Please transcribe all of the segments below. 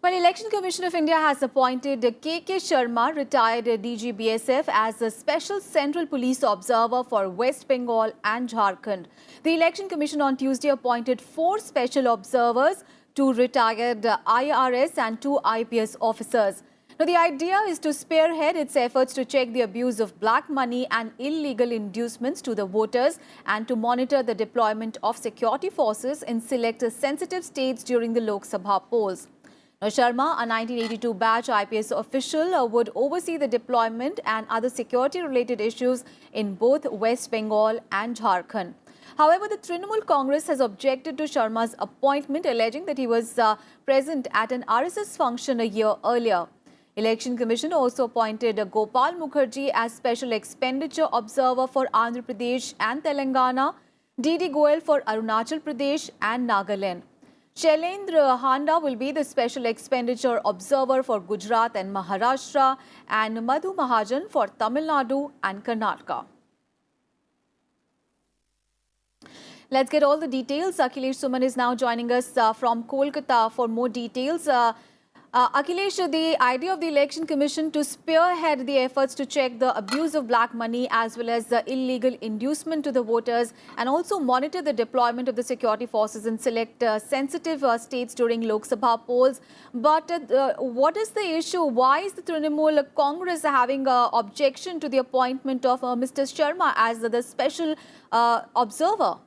Well, Election Commission of India has appointed K.K. Sharma, retired DG BSF, as a special central police observer for West Bengal and Jharkhand. The Election Commission on Tuesday appointed 4 special observers, 2 retired IRS and 2 IPS officers. Now, the idea is to spearhead its efforts to check the abuse of black money and illegal inducements to the voters and to monitor the deployment of security forces in select sensitive states during the Lok Sabha polls. Now, Sharma, a 1982 batch IPS official, would oversee the deployment and other security-related issues in both West Bengal and Jharkhand. However, the Trinamool Congress has objected to Sharma's appointment, alleging that he was present at an RSS function a year earlier. Election Commission also appointed Gopal Mukherjee as Special Expenditure Observer for Andhra Pradesh and Telangana, D.D. Goyal for Arunachal Pradesh and Nagaland. Shailendra Handa will be the Special Expenditure Observer for Gujarat and Maharashtra, and Madhu Mahajan for Tamil Nadu and Karnataka. Let's get all the details. Akhilesh Suman is now joining us from Kolkata for more details. Akhilesh, the idea of the Election Commission to spearhead the efforts to check the abuse of black money as well as the illegal inducement to the voters and also monitor the deployment of the security forces in select sensitive states during Lok Sabha polls. But what is the issue? Why is the Trinamool Congress having an objection to the appointment of Mr. Sharma as the special observer?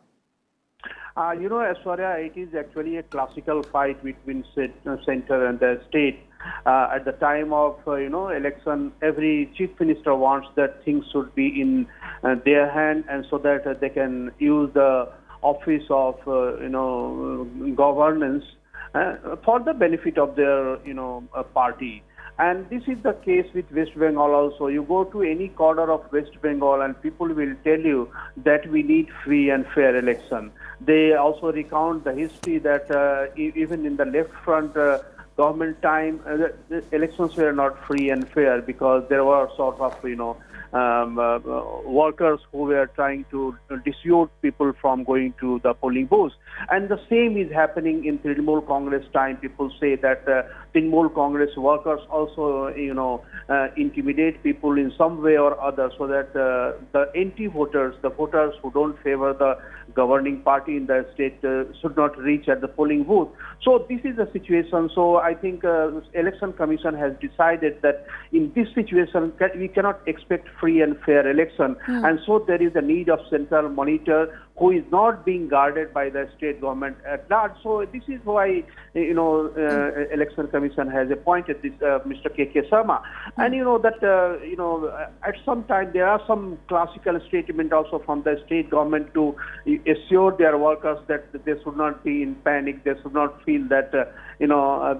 Aishwarya, it is actually a classical fight between center and the state. At the time of, election, every chief minister wants that things should be in their hand, and so that they can use the office of, governance for the benefit of their, party. And this is the case with West Bengal also. You go to any corner of West Bengal and people will tell you that we need free and fair election. They also recount the history that even in the left front government time, the elections were not free and fair because there were sort of, workers who were trying to dissuade people from going to the polling booths. And the same is happening in Trinamool Congress time. People say that Trinamool Congress workers also, intimidate people in some way or other so that the anti-voters, the voters who don't favor the governing party in the state should not reach at the polling booth. So this is the situation. So I think Election Commission has decided that in this situation we cannot expect free and fair election. And so there is a need of central monitor who is not being guarded by the state government at large. So this is why, Election Commission has appointed this Mr. K.K. Sharma. And at some time there are some classical statements also from the state government to assure their workers that they should not be in panic, they should not feel that,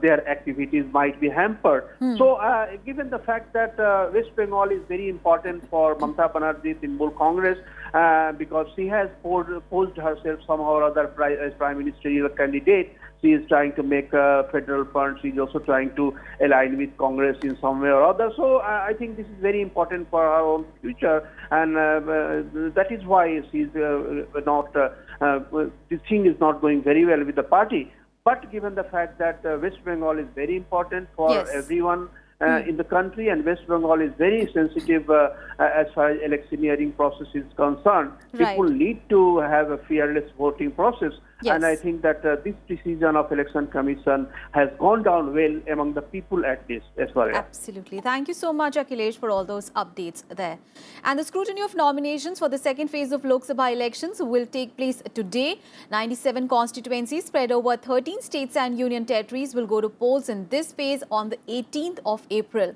their activities might be hampered. So given the fact that West Bengal is very important for Mamata Banerjee Trinamool Congress, because she has posed herself somehow or other as Prime Ministerial candidate. She is trying to make a federal fund. She is also trying to align with Congress in some way or other. So I think this is very important for our own future, and that is why she is not. This thing is not going very well with the party. But given the fact that West Bengal is very important for everyone in the country, and West Bengal is very sensitive as far as electioneering process is concerned. People need to have a fearless voting process. And I think that this decision of Election Commission has gone down well among the people at least, as far as. Absolutely. Thank you so much, Akhilesh, for all those updates there. And the scrutiny of nominations for the second phase of Lok Sabha elections will take place today. 97 constituencies spread over 13 states and union territories will go to polls in this phase on the 18th of April.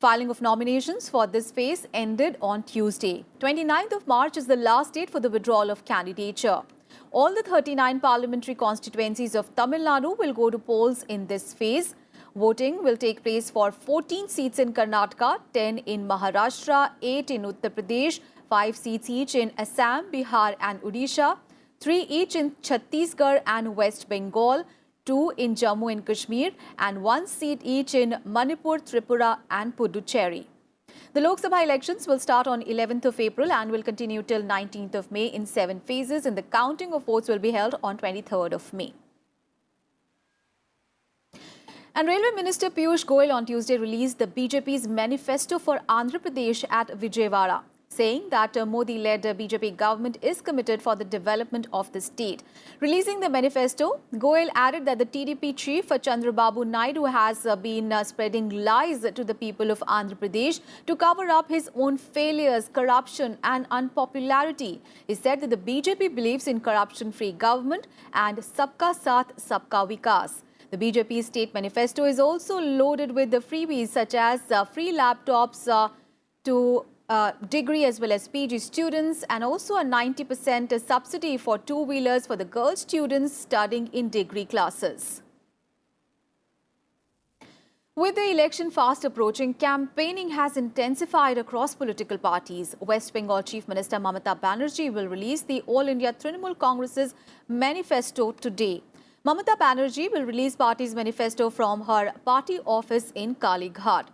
Filing of nominations for this phase ended on Tuesday. 29th of March is the last date for the withdrawal of candidature. All the 39 parliamentary constituencies of Tamil Nadu will go to polls in this phase. Voting will take place for 14 seats in Karnataka, 10 in Maharashtra, 8 in Uttar Pradesh, 5 seats each in Assam, Bihar and Odisha, 3 each in Chhattisgarh and West Bengal, 2 in Jammu and Kashmir, and 1 seat each in Manipur, Tripura and Puducherry. The Lok Sabha elections will start on 11th of April and will continue till 19th of May in 7 phases, and the counting of votes will be held on 23rd of May. And Railway Minister Piyush Goyal on Tuesday released the BJP's manifesto for Andhra Pradesh at Vijayawada, saying that Modi-led BJP government is committed for the development of the state. Releasing the manifesto, Goyal added that the TDP chief Chandrababu Naidu has been spreading lies to the people of Andhra Pradesh to cover up his own failures, corruption and unpopularity. He said that the BJP believes in corruption-free government and Sabka Saath, Sabka Vikas. The BJP state manifesto is also loaded with the freebies such as free laptops to degree as well as PG students, and also a 90% subsidy for two-wheelers for the girl students studying in degree classes. With the election fast approaching, campaigning has intensified across political parties. West Bengal Chief Minister Mamata Banerjee will release the All India Trinamool Congress's manifesto today. Mamata Banerjee will release party's manifesto from her party office in Kalighat.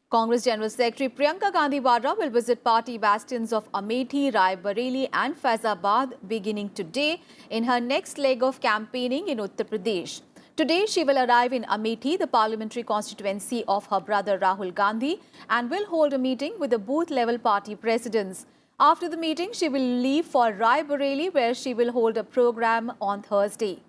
Congress General Secretary Priyanka Gandhi Vadra will visit party bastions of Amethi, Rai Bareli and Faizabad beginning today in her next leg of campaigning in Uttar Pradesh. Today, she will arrive in Amethi, the parliamentary constituency of her brother Rahul Gandhi, and will hold a meeting with the booth-level party presidents. After the meeting, she will leave for Rai Bareli, where she will hold a program on Thursday.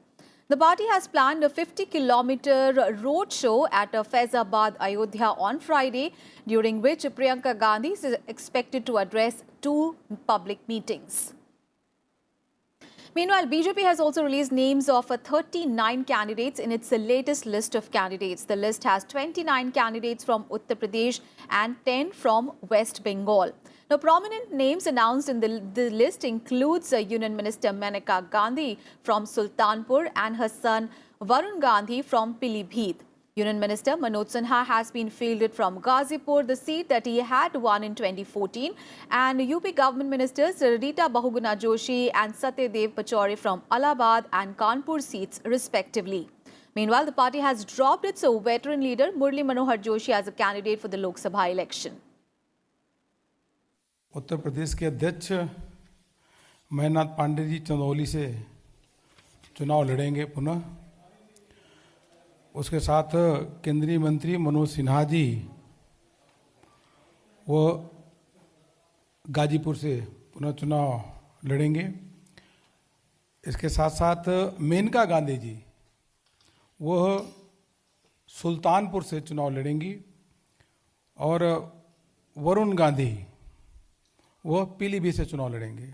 The party has planned a 50-kilometer road show at Faizabad, Ayodhya on Friday, during which Priyanka Gandhi is expected to address 2 public meetings. Meanwhile, BJP has also released names of 39 candidates in its latest list of candidates. The list has 29 candidates from Uttar Pradesh and 10 from West Bengal. Now, prominent names announced in the list includes Union Minister Maneka Gandhi from Sultanpur and her son Varun Gandhi from Pilibhit. Union Minister Manoj Sinha has been fielded from Ghazipur, the seat that he had won in 2014, and UP government ministers Rita Bahuguna Joshi and Satyadev Pachauri from Allahabad and Kanpur seats respectively. Meanwhile, the party has dropped its veteran leader Murli Manohar Joshi as a candidate for the Lok Sabha election. Uttar Pradesh के अध्यक्ष महेंद्र नाथ पांडे जी चंदौली से चुनाव लड़ेंगे पुनः। उसके साथ केंद्रीय मंत्री मनोज सिन्हा जी वो गाजीपुर से पुनः चुनाव लड़ेंगे। इसके साथ साथ मेनका गांधी जी वह सुल्तानपुर से चुनाव लड़ेंगी और वरुण गांधी वो पीलीभीत से चुनाव लड़ेंगे।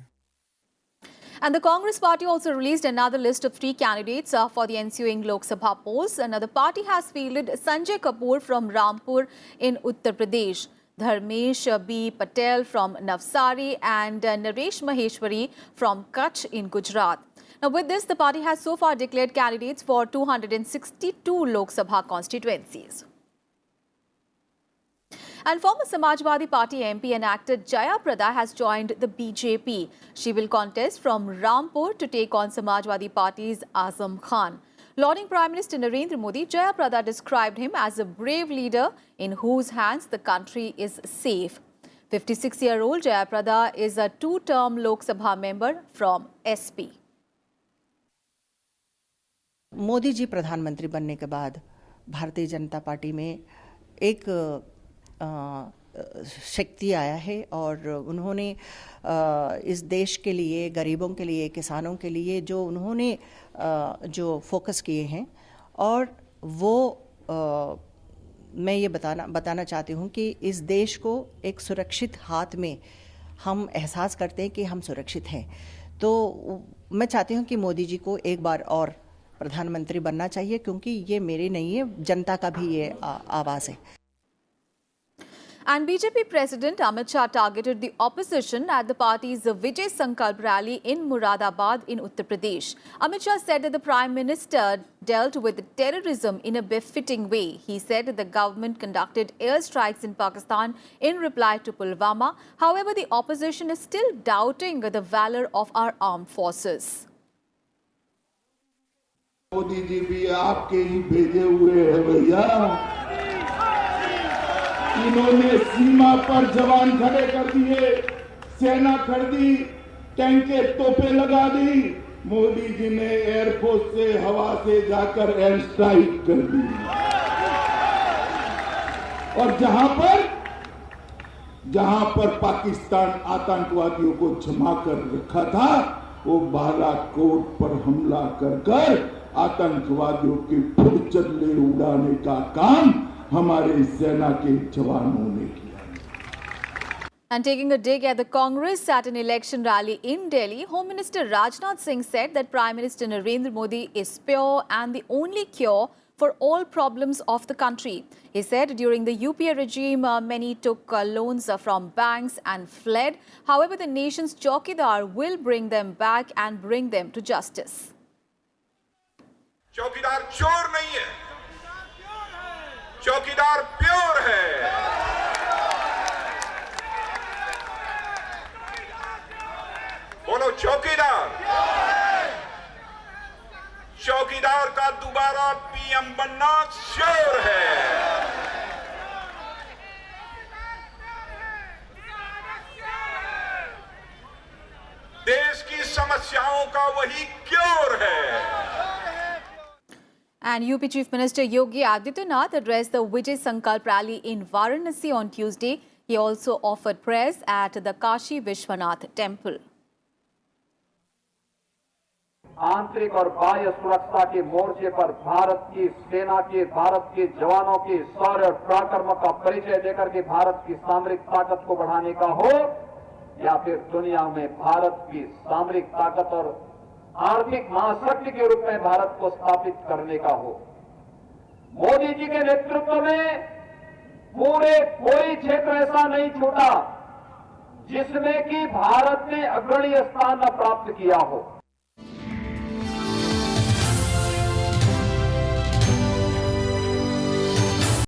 And the Congress party also released another list of 3 candidates for the ensuing Lok Sabha polls. Another party has fielded Sanjay Kapoor from Rampur in Uttar Pradesh, Dharmesh B. Patel from Navsari and Naresh Maheshwari from Kutch in Gujarat. Now, with this, the party has so far declared candidates for 262 Lok Sabha constituencies. And former Samajwadi Party MP and actor Jaya Prada has joined the BJP. She will contest from Rampur to take on Samajwadi Party's Azam Khan. Lauding Prime Minister Narendra Modi, Jaya Prada described him as a brave leader in whose hands the country is safe. 56-year-old Jaya Prada is a 2-term Lok Sabha member from SP. Modi ji प्रधानमंत्री बनने के बाद Bharatiya Janata party में एक शक्ति आया है और उन्होंने इस देश के लिए, गरीबों के लिए, किसानों के लिए जो उन्होंने जो फोकस किए हैं और वो मैं ये बताना चाहती हूँ कि इस देश को एक सुरक्षित हाथ में हम एहसास करते हैं कि हम सुरक्षित हैं। तो मैं चाहती हूँ कि मोदी जी को एक बार और प्रधानमंत्री बनना चाहिए, क्योंकि ये मेरी नहीं है, जनता का भी ये आवाज़ है। And BJP President Amit Shah targeted the opposition at the party's Vijay Sankalp rally in Muradabad in Uttar Pradesh. Amit Shah said that the Prime Minister dealt with terrorism in a befitting way. He said that the government conducted airstrikes in Pakistan in reply to Pulwama. However, the opposition is still doubting the valor of our armed forces. Modi ji भी आपके ही भेजे हुए हैं भैया। इन्होंने सीमा पर जवान खड़े कर दिए, सेना खड़ दी, टैंके तोपे लगा दी। मोदी जी ने एयरफोर्स से, हवा से जाकर एयर स्ट्राइक कर दी। और जहां पर पाकिस्तान आतंकवादियों को जमा कर रखा था, वो बालाकोट पर हमला कर आतंकवादियों की फुर्सत उड़ाने का काम हमारे सेना के जवानों ने किया। And taking a dig at the Congress at an election rally in Delhi, Home Minister Rajnath Singh said that Prime Minister Narendra Modi is pure and the only cure for all problems of the country. He said during the UPA regime, many took loans from banks and fled. However, the nation's Chowkidar will bring them back and bring them to justice. चौकीदार चोर नहीं है, चौकीदार pure है। बोलो चौकीदार। चौकीदार का दोबारा पीएम बनना श्योर है। देश की समस्याओं का वही क्योर है। And UP Chief Minister Yogi Adityanath addressed the Vijay Sankalp rally in Varanasi on Tuesday. He also offered prayers at the Kashi Vishwanath temple. आंतरिक और बाह्य सुरक्षा के मोर्चे पर भारत की सेना के, भारत के जवानों के शौर्य और पराक्रम का परिचय देकर के भारत की सामरिक ताकत को बढ़ाने का हो, या फिर दुनिया में भारत की सामरिक ताकत और आर्थिक महाशक्ति के रूप में भारत को स्थापित करने का हो। मोदी जी के नेतृत्व में पूरे कोई क्षेत्र ऐसा नहीं छूटा जिसमें कि भारत ने अग्रणी स्थान न प्राप्त किया हो।